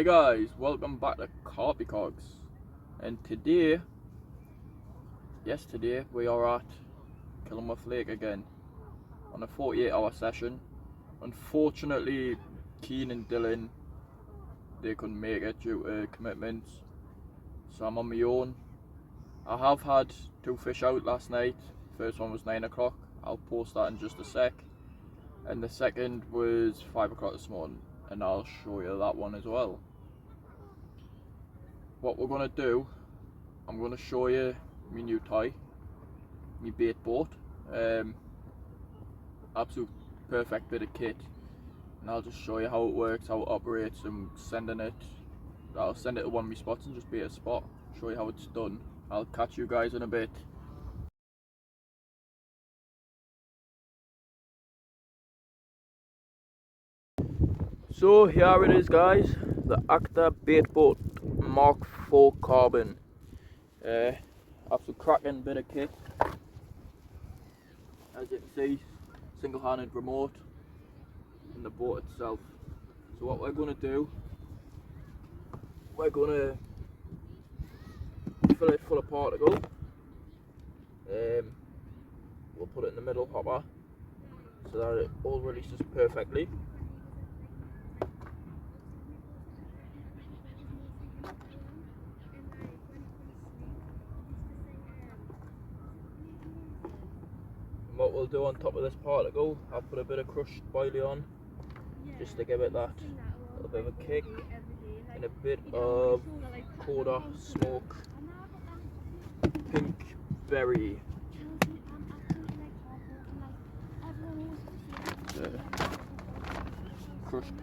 Hi guys, welcome back to Carpy Cogs. And today we are at Killingworth Lake again on a 48-hour session. Unfortunately, Keen and Dylan, they couldn't make it due to commitments, so I'm on my own. I have had 2 fish out last night. First one was 9 o'clock, I'll post that in just a sec. And the second was 5 o'clock this morning, and I'll show you that one as well. What we're going to do, I'm going to show you my new toy, my bait boat. Absolute perfect bit of kit, and I'll just show you how it works, how it operates. I'll send it to one of my spots and just bait a spot, show you how it's done. I'll catch you guys in a bit. So here it is guys, the Acta bait boat Mark IV Carbon. Absolute cracking bit of kit. As you can see, single-handed remote in the boat itself. So what we're going to do, we're going to fill it full of particle. We'll put it in the middle hopper so that it all releases perfectly. And what we'll do on top of this particle, I'll put a bit of crushed boilie on, just to give it that little bit of a kick, and a bit of Coda smoke, pink berry, crushed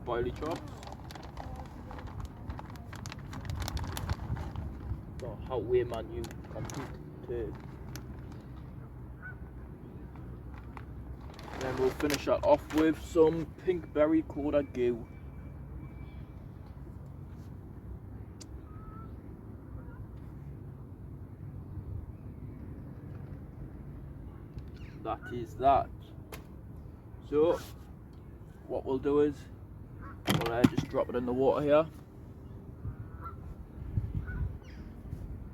boilie chops. Oh, how way man, you complete turd. Then we'll finish that off with some pink berry Coda goo. That is that. So what we'll do is we'll just drop it in the water here.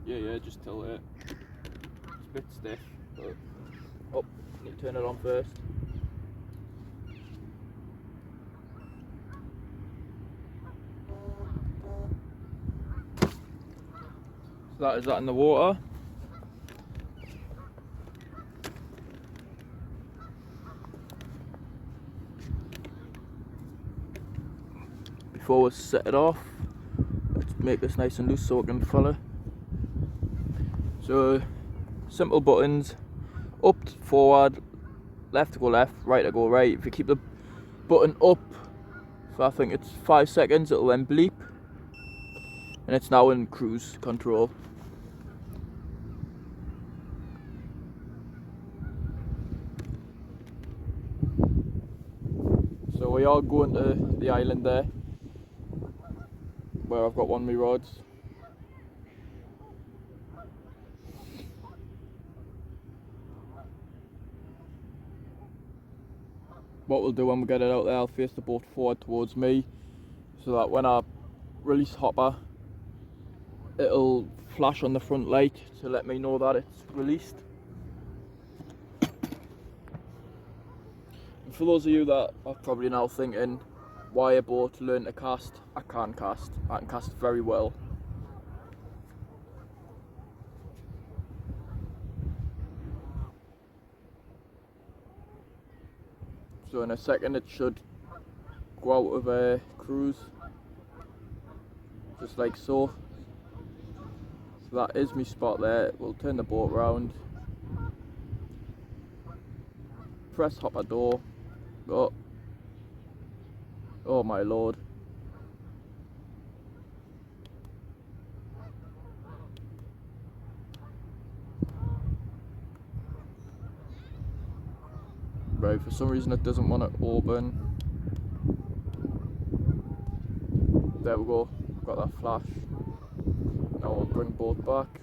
Yeah, just tilt it. It's a bit stiff, but oh, need to turn it on first. So that is that in the water. Before we set it off, let's make this nice and loose so it can follow. So simple buttons, up to forward, left to go left, right to go right. If you keep the button up for I think it's 5 seconds, it'll then bleep, and it's now in cruise control. So we are going to the island there, where I've got one of my rods. What we'll do when we get it out there, I'll face the boat forward towards me, so that when I release hopper, it'll flash on the front light to let me know that it's released. And for those of you that are probably now thinking, why a boat to learn to cast? I can cast. I can cast very well. So in a second it should go out of a cruise, just like so. So that is my spot there. We'll turn the boat round, press hopper door, go. Oh my lord. Right, for some reason it doesn't want to open. There we go, got that flash. Now we'll bring both back.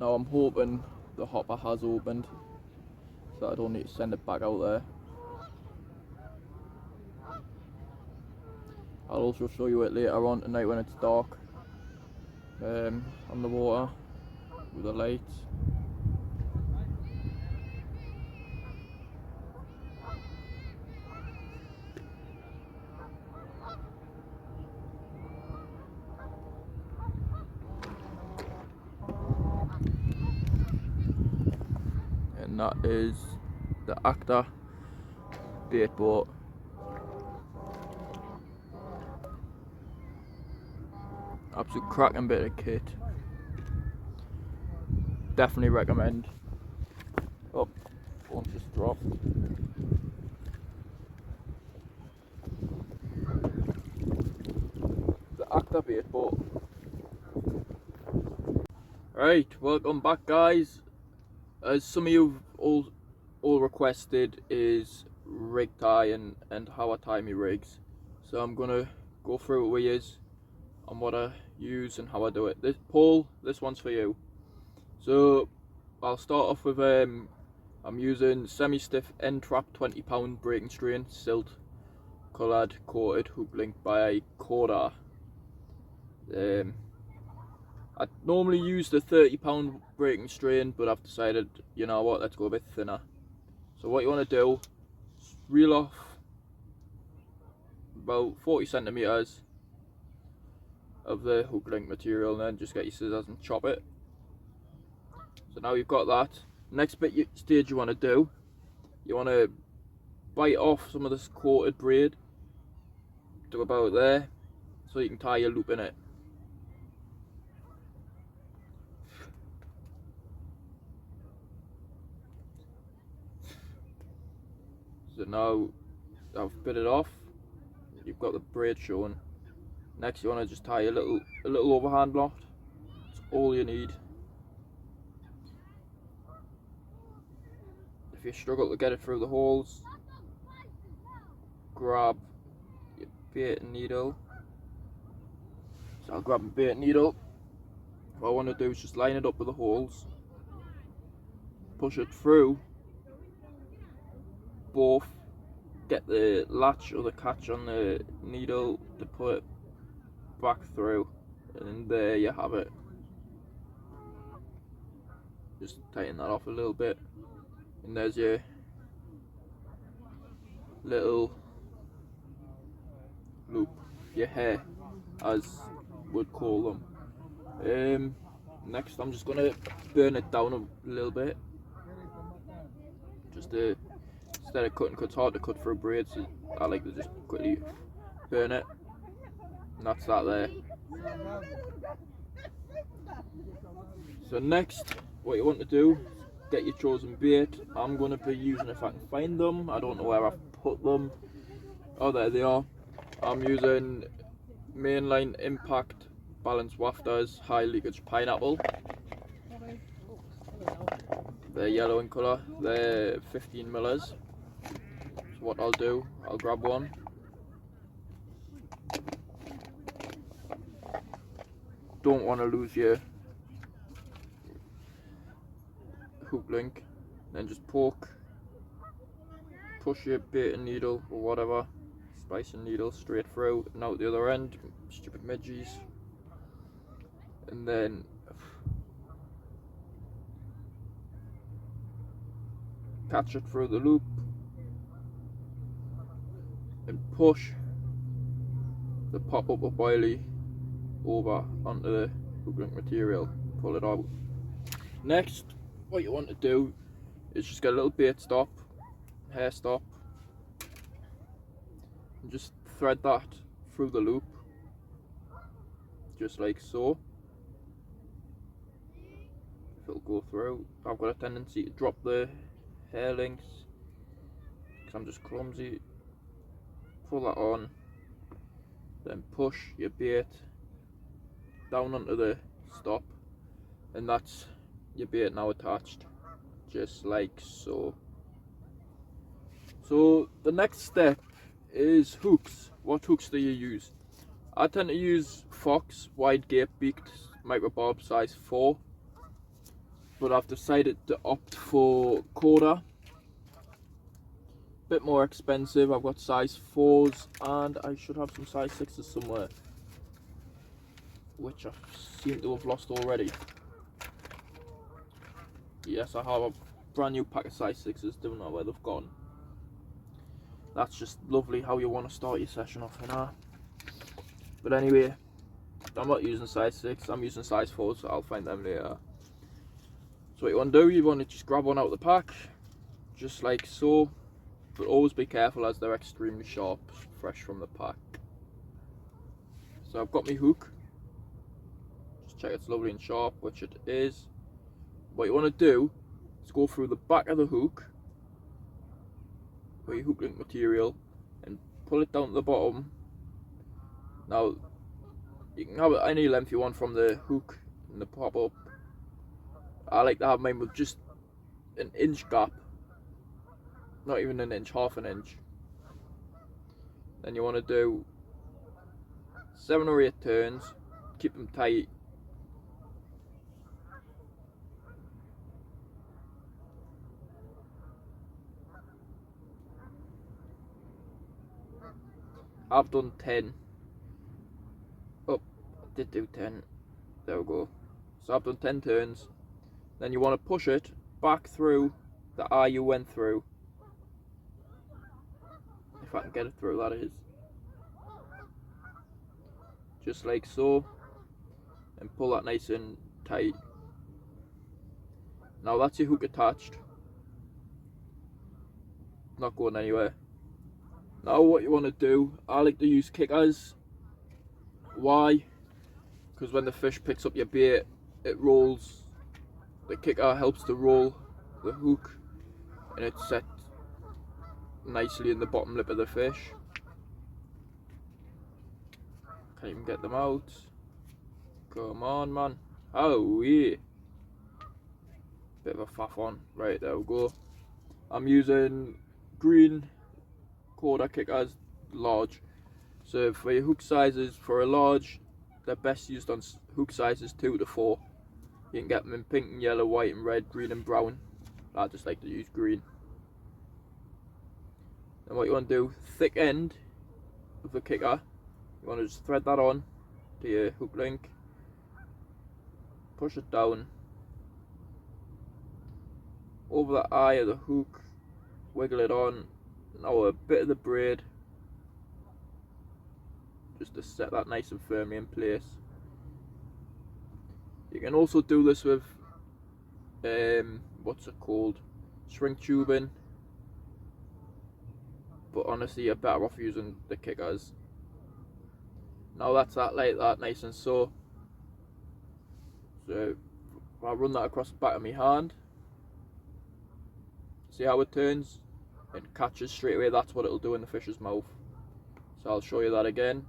Now I'm hoping the hopper has opened, so I don't need to send it back out there. I'll also show you it later on tonight when it's dark, on the water with the lights. And that is the Actor bait boat. Absolute cracking bit of kit. Definitely recommend. Oh, phone just dropped. The Actor bait boat. Right, welcome back, guys. As some of you all requested is rig tie and how I tie my rigs. So I'm gonna go through it with you on what I use and how I do it. Paul, this one's for you. So I'll start off with I'm using semi-stiff end trap 20-pound breaking strain, silt coloured coated hook link by Corda. I normally use the 30-pound breaking strain, but I've decided, you know what, let's go a bit thinner. So what you want to do is reel off about 40 centimeters of the hook link material, and then just get your scissors and chop it. So now you've got that. Next stage you want to do, you want to bite off some of this coated braid to about there, so you can tie your loop in it. So now I've bit it off, you've got the braid showing. Next you want to just tie a little overhand knot. That's all you need. If you struggle to get it through the holes, grab your bait and needle. So I'll grab my bait and needle. What I want to do is just line it up with the holes, push it through both, get the latch or the catch on the needle to put it back through, and there you have it. Just tighten that off a little bit, and there's your little loop, your hair as would call them. Next I'm just gonna burn it down a little bit, just to, instead of cutting, 'cause it's hard to cut through braids, so I like to just quickly burn it, and that's that there. So next what you want to do, get your chosen bait. I'm going to be using, if I can find them, I don't know where I've put them. Oh, there they are. I'm using Mainline Impact Balance Wafters High Leakage Pineapple. They're yellow in colour, they're 15 millers. So what I'll do, I'll grab one. Don't want to lose your hook link. Then just push your bait and needle or whatever, spice and needle straight through and out the other end, stupid midgies. And then catch it through the loop and push the pop-up or boilie over onto the hook link material, pull it out. Next, what you want to do is just get a little bait stop, hair stop, and just thread that through the loop, just like so. If it'll go through. I've got a tendency to drop the hair links because I'm just clumsy. Pull that on, then push your bait down onto the stop, and that's your bait now attached, just like so. So the next step is hooks. What hooks do you use? I tend to use Fox wide gape beaked microbarb size 4. but I've decided to opt for quarter. Bit more expensive. I've got size 4s and I should have some size 6s somewhere, which I seem to have lost already. Yes, I have a brand new pack of size 6s, don't know where they've gone. That's just lovely how you want to start your session off, you know. But anyway, I'm not using size 6, I'm using size 4, so I'll find them later. So what you want to do, you want to just grab one out of the pack, just like so. But always be careful as they're extremely sharp, fresh from the pack. So I've got my hook. Just check it's lovely and sharp, which it is. What you want to do is go through the back of the hook, where your hook link material, and pull it down to the bottom. Now, you can have it any length you want from the hook and the pop up. I like to have mine with just an inch gap. Not even an inch, half an inch. Then you want to do 7 or 8 turns, keep them tight. I've done 10. Oh, I did do 10. There we go. So I've done 10 turns. Then you want to push it back through the eye you went through. If I can get it through, that is. Just like so. And pull that nice and tight. Now that's your hook attached. Not going anywhere. Now what you want to do, I like to use kickers. Why? Because when the fish picks up your bait, it rolls. The kicker helps to roll the hook, and it's set nicely in the bottom lip of the fish. Can't even get them out. Come on, man. Oh yeah. Bit of a faff on. Right, there we go. I'm using green quarter kickers, large. So for your hook sizes, for a large, they're best used on hook sizes 2 to 4. You can get them in pink and yellow, white and red, green and brown. I just like to use green. And what you want to do, thick end of the kicker, you want to just thread that on to your hook link, push it down over the eye of the hook, wiggle it on. Now a bit of the braid, just to set that nice and firmly in place. You can also do this with what's it called, shrink tubing, but honestly you're better off using the kickers. Now that's that, like that, nice and so. So I'll run that across the back of my hand. See how it turns? It catches straight away. That's what it'll do in the fish's mouth. So I'll show you that again.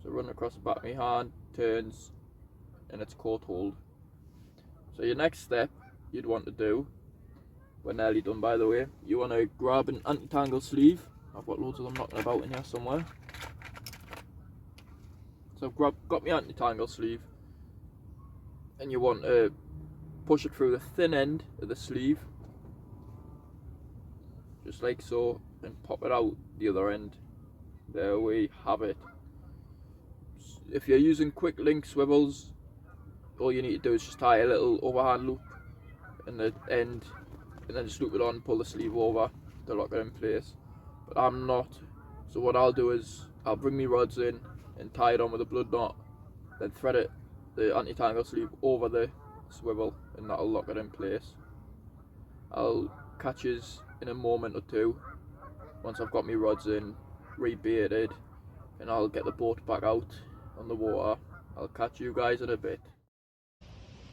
So run across the back of my hand, turns, and it's caught hold. So your next step you'd want to do, we're nearly done by the way, you want to grab an anti-tangle sleeve. I've got loads of them knocking about in here somewhere. So I've got my anti-tangle sleeve, and you want to push it through the thin end of the sleeve, just like so, and pop it out the other end. There we have it. If you're using quick link swivels, all you need to do is just tie a little overhand loop in the end, and then just loop it on, pull the sleeve over to lock it in place. But I'm not, so what I'll do is I'll bring my rods in and tie it on with a blood knot, then thread it, the anti-tangle sleeve, over the swivel, and that'll lock it in place. I'll catch you in a moment or two once I've got my rods in, rebaited, and I'll get the boat back out on the water. I'll catch you guys in a bit.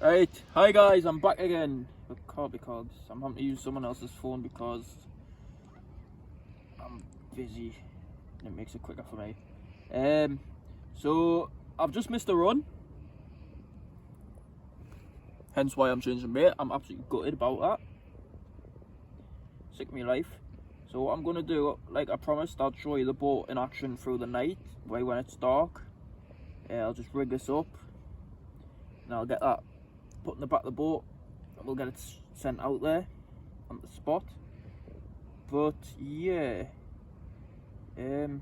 Right, hi guys, I'm back again. But can't because I'm having to use someone else's phone because I'm busy and it makes it quicker for me. So I've just missed a run, hence why I'm changing bait. I'm absolutely gutted about that. Sick of my life. So what I'm going to do, like I promised, I'll show you the boat in action through the night, right when it's dark. I'll just rig this up and I'll get that put in the back of the boat, we'll get it sent out there on the spot. But yeah, I'm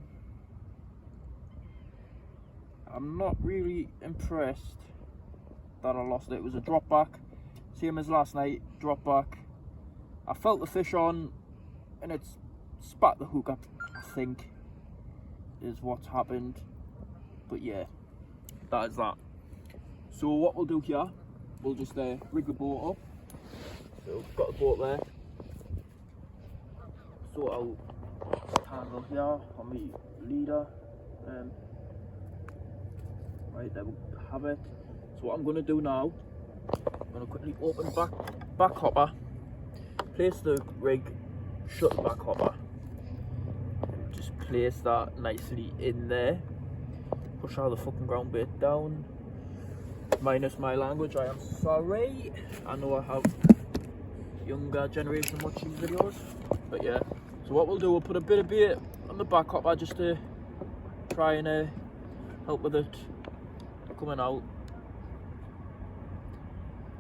not really impressed that I lost it. It was a drop back, same as last night, drop back. I felt the fish on and it's spat the hook up, I think, is what's happened. But yeah, that is that. So what we'll do here, we'll just rig the boat up. So we've got the boat there. Sort out handle here on the leader. Right, there we have it. So what I'm going to do now, I'm going to quickly open back hopper, place the rig, shut the back hopper, and just place that nicely in there. Push all the fucking ground bait down. Minus my language, I am sorry. I know I have younger generation watching videos, but yeah. So what we'll do, we'll put a bit of bait on the back hopper just to try and help with it coming out.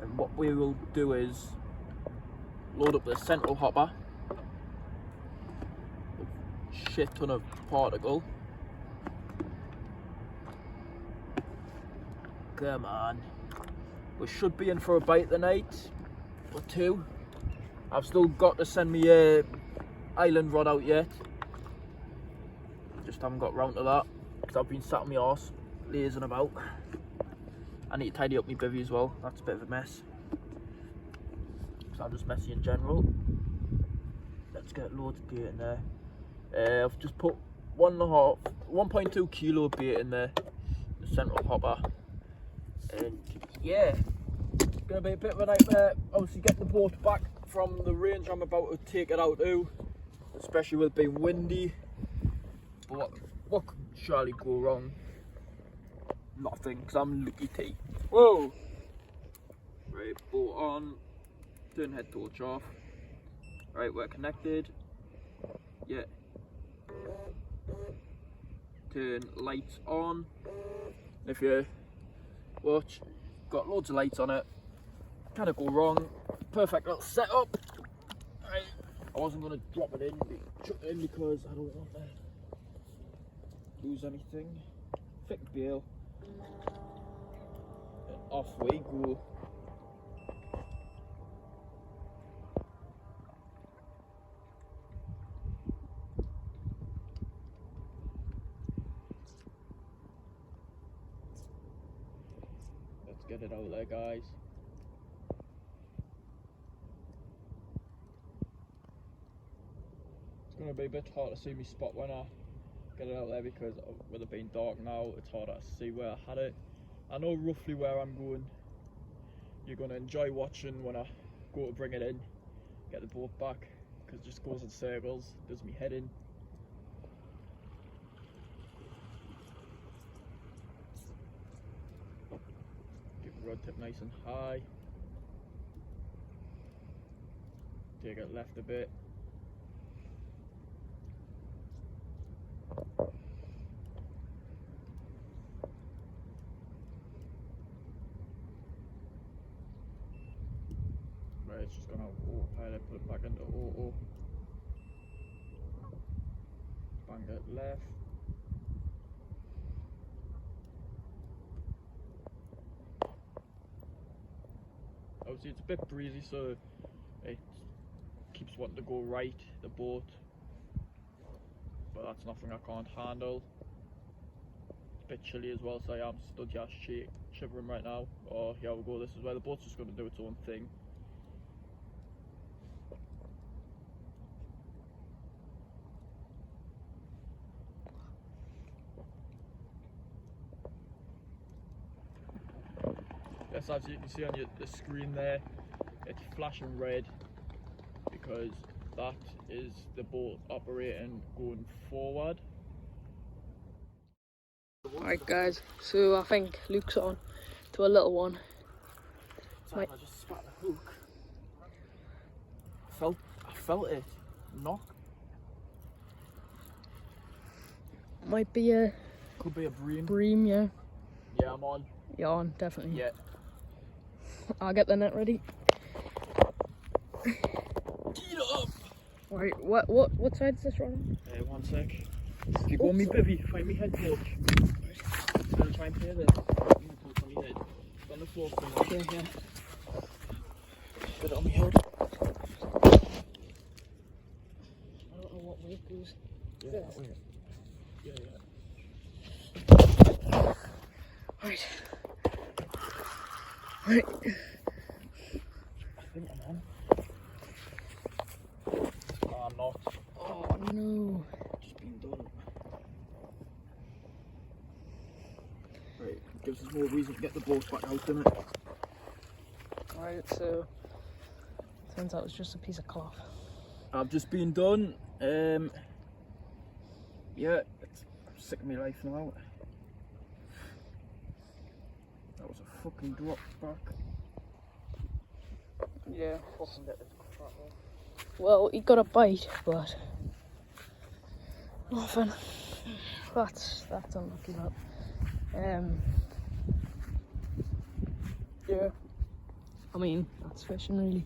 And what we will do is load up the central hopper, a shit ton of particle. Come on, we should be in for a bite tonight or two. I've still got to send me island rod out yet. Just haven't got round to that because I've been sat on my arse lazing about. I need to tidy up my bivvy as well. That's a bit of a mess. So I'm just messy in general. Let's get loads of bait in there. I've just put 1.2 kilo bait in there, the central hopper. And yeah, it's gonna be a bit of a nightmare. Obviously, getting the boat back from the range I'm about to take it out to, especially with it being windy. But what could surely go wrong? Nothing, because I'm Lucky T. Whoa! Right, boat on. Turn head torch off. Right, we're connected. Yeah. Turn lights on. If you watch, got loads of lights on it. Kind of go wrong. Perfect little setup. Right. I wasn't going to drop it in, chuck it in because I don't want to lose anything. Thick bail. And off we go. Let's get it out there, guys. It's going to be a bit hard to see me spot when I get it out there because with it being dark now, it's harder to see where I had it. I know roughly where I'm going. You're going to enjoy watching when I go to bring it in, get the boat back, because it just goes in circles, does me head in. Keep the rod tip nice and high. Take it left a bit. Right, it's just gonna autopilot, put it back into auto. Bang it left. Obviously it's a bit breezy, so it keeps wanting to go right, the boat. But that's nothing I can't handle. It's a bit chilly as well, so I am stood here shivering right now. Oh, here we go, this is where the boat's just going to do its own thing. Yes, as you can see on the screen there, it's flashing red because that is the boat operating going forward. Alright guys, so I think Luke's on to a little one. I just spat the hook. I felt it knock. Might be a... Could be a bream. Bream, yeah. Yeah, I'm on. You're on, definitely. Yeah. I'll get the net ready. Get up! Right, what side is this running? 1 sec. If you go on me bivvy, find me head torch. I'm gonna try and play this. On your head. It's on the floor for me. Okay, yeah. Put it on my head. I don't know what way it goes. Yeah, This. wait. Yeah. Right. Right. I think I'm on. Oh, I'm not. Oh no. Just been done. Right, gives us more reason to get the boat back out, doesn't it? Right, so turns out it's just a piece of cloth. I've just been done. Yeah, I'm sick of my life now. That was a fucking drop back. Yeah. Fucking get this crap off. Well, he got a bite, but nothing. That's unlucky, but yeah. I mean, that's fishing really.